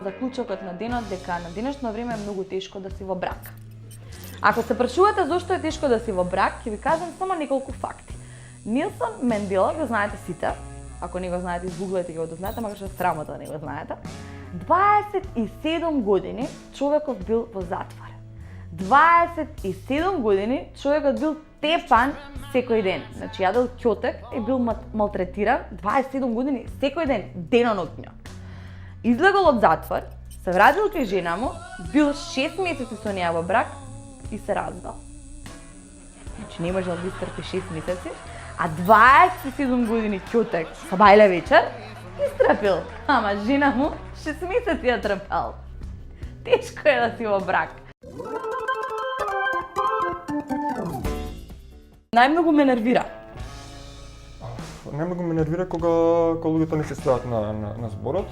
заклучокот на денот дека на денешно време е многу тешко да си во брак. Ако се прашувате зошто е тешко да си во брак, ќе ви кажам само неколку факти. Нелсон Мандела, го знаете сите, ако не го знаете, изгуглајте го да знаете, макар што е срамота да не го знаете. 27 години човекот бил во затвор. 27 години човекот бил тепан секој ден. Значи јадел ќотек и бил малтретиран 27 години секој ден, деноноќно. Излегол од затвор, се вратил кај жена му, бил 6 месеци со неја во брак и се развел. Значи не може да изтрпи 6 месеци, а 27 години ќотек со бајле вечер изтрпил. Ама жена му 6 месеци ја трпел. Тешко е да си во брак. Најмногу ме нервира. Најмногу ме нервира кога луѓето не се стојат на зборот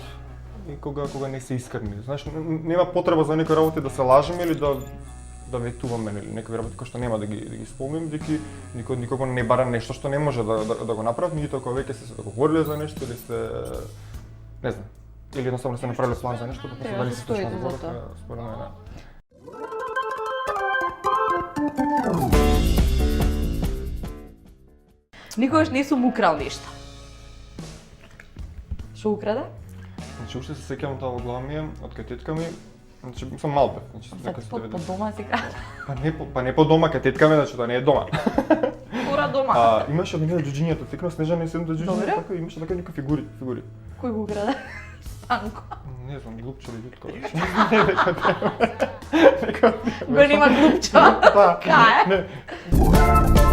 и кога не се искрени. Знаеш, нема потреба за некои работи да се лажеме или да ветуваме или некои работи кои што нема да ги спомним, дека никого не бара нешто што не може да го направат, меѓутоа кога веќе се договориле за нешто или сте не знам, или едноставно сте направиле план за нешто, после дали се точно зборот, според мене. Никогаш не сум украл нешто. Што украде? Значи, уште се сеќавам тоа во глава ми е, од кај тетка ми, значи сум мал бев, значи Се по дома си кажа. Па не по дома, кај тетка ми, значи тоа не е дома. Ура дома. Имаше од нека џуџињето, текно Снежана и седмото џуџиње, Добре. така имаше така некои фигури. Кој го украде? Станко. Не знам, глупче или Јутко. Го нема глупчо. Да. Кај? Не.